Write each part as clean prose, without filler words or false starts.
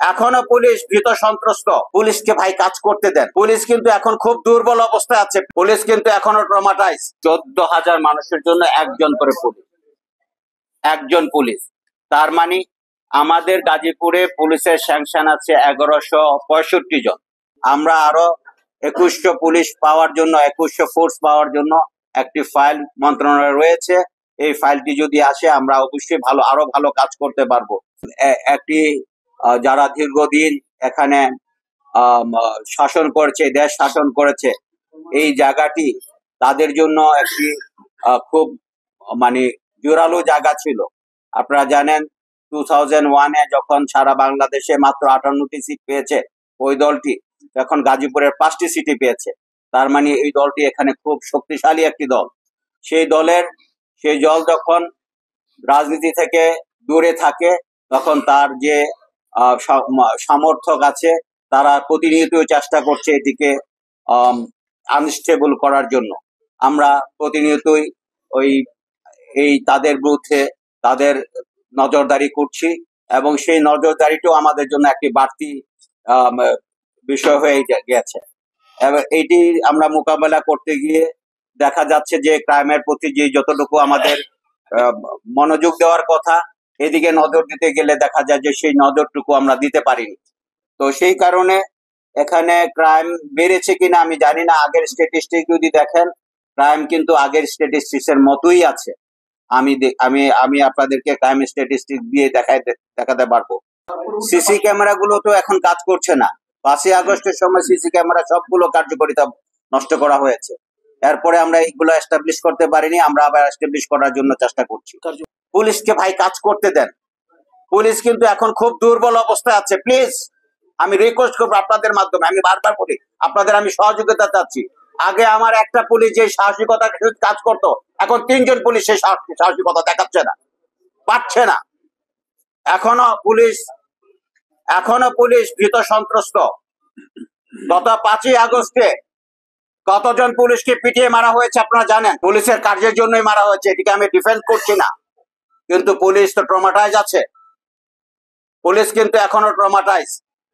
এখনো পুলিশ ভীত সন্ত্রস্ত। পুলিশকে ভাই কাজ করতে দেন। পুলিশ কিন্তু এখন খুব দুর্বল অবস্থায় আছে। পুলিশ কিন্তু এখনো ট্রমাটাইজ। 14,000 মানুষের জন্য একজন করে পুলিশ, একজন পুলিশ। তার মানে আমাদের গাজীপুরে পুলিশের স্যাংশন আছে 1165 জন। আমরা আরো 2100 পুলিশ পাওয়ার জন্য, 2100 ফোর্স পাওয়ার জন্য একটি ফাইল মন্ত্রণালয়ে রয়েছে। এই ফাইলটি যদি আসে আমরা অবশ্যই আরো ভালো কাজ করতে পারবো। একটি যারা দীর্ঘদিন এখানে শাসন করেছে, দেশ শাসন করেছে, এই জায়গাটি তাদের জন্য একটি খুব মানে জোরালো জায়গা ছিল। আপনারা জানেন 2001-এ যখন সারা বাংলাদেশে মাত্র 58টি সিট পেয়েছে ওই দলটি, এখন গাজীপুরের 5টি সিটি পেয়েছে। তার মানে এই দলটি এখানে খুব শক্তিশালী একটি দল। সেই দল যখন রাজনীতি থেকে দূরে থাকে তখন তার যে সমর্থক আছে তারা প্রতিনিয়ত চেষ্টা করছে এটিকে আনস্টেবল করার জন্য। আমরা প্রতিনিয়তই তাদের বিরুদ্ধে তাদের নজরদারি করছি এবং সেই নজরদারিটাও আমাদের জন্য একটি বাড়তি বিষয় হয়ে গেছে। এইটি আমরা মোকাবেলা করতে গিয়ে দেখা যাচ্ছে যে ক্রাইমের প্রতি যে যতটুকু আমাদের মনোযোগ দেওয়ার কথা, এদিকে নজর দিতে গেলে দেখা যায় যে সেই নজরটুকু আমরা দিতে পারিনি। তো সেই কারণে এখানে ক্রাইম বেড়েছে কিনা আমি জানি না। আগের স্ট্যাটিস্টিক যদি দেখেন, ক্রাইম কিন্তু আগের স্ট্যাটিস্টিক্স এর মতোই আছে। আমি আপনাদেরকে ক্রাইম স্ট্যাটিস্টিক দিয়ে দেখাতে পারবো। সিসি ক্যামেরা গুলো তো এখন কাজ করছে না। 5ই আগস্টের সময় সিসি ক্যামেরা সবগুলো কার্যকারিতা নষ্ট করা হয়েছে। এরপরে আমরা এইগুলো এস্টাবলিশ করতে পারিনি, আমরা আবার এস্টাবলিশ করার জন্য চেষ্টা করছি। পুলিশকে ভাই কাজ করতে দেন। পুলিশ কিন্তু এখন খুব দুর্বল অবস্থায় আছে। প্লিজ আমি রিকোয়েস্ট করবো আপনাদের মাধ্যমে, আমি বারবার বলি আপনাদের আমি সহযোগিতা চাচ্ছি। আগে আমার একটা পুলিশ যে সাহসিকতা কাজ করতো, এখন 3 জন পুলিশ সেই সাহসিকতা দেখাচ্ছে না, পারছে না। এখনো পুলিশ ভীত সন্ত্রস্ত। গত 5ই আগস্টে কতজন পুলিশকে পিটিয়ে মারা হয়েছে আপনারা জানেন। পুলিশের কার্যের জন্যই মারা হয়েছে, এটিকে আমি ডিফেন্ড করছি না, কিন্তু পুলিশ তো ট্রমাটাইজ আছে। পুলিশ কিন্তু এখনো ট্রমাটাইজ।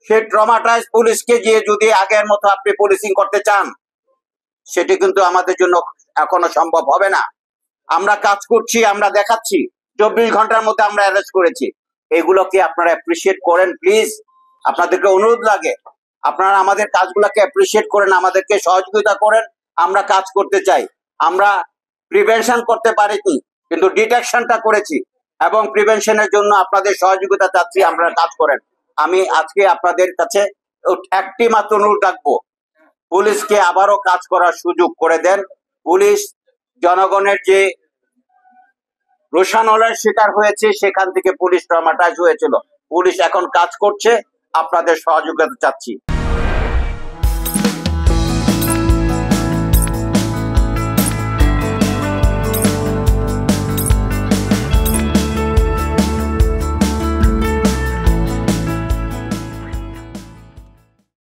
সেই ট্রমাটাইজ পুলিশকে গিয়ে যদি আগের মতো আপনি পুলিশিং করতে চান, সেটি কিন্তু আমাদের জন্য এখনো সম্ভব হবে না। আমরা কাজ করছি, আমরা দেখাচ্ছি 24 ঘন্টার মধ্যে আমরা অ্যারেস্ট করেছি। এগুলোকে আপনারা অ্যাপ্রিসিয়েট করেন প্লিজ, আপনাদেরকে অনুরোধ লাগে। আপনারা আমাদের কাজগুলোকে অ্যাপ্রিসিয়েট করেন, আমাদেরকে সহযোগিতা করেন। আমরা কাজ করতে চাই। আমরা প্রিভেনশন করতে পারিনি, কিন্তু ডিটেকশনটা করেছি এবং প্রিভেনশনের জন্য আপনাদের সহযোগিতা চাচ্ছি। আপনারা কাজ করেন। আমি আজকে আপনাদের কাছে একটি মাত্র অনুরোধ রাখবো, পুলিশকে আবারও কাজ করার সুযোগ করে দেন। পুলিশ জনগণের যে রোষানলের শিকার হয়েছে, সেখান থেকে পুলিশ ট্রমাটাইজ হয়েছিল। পুলিশ এখন কাজ করছে, আপনাদের সহযোগিতা চাচ্ছি।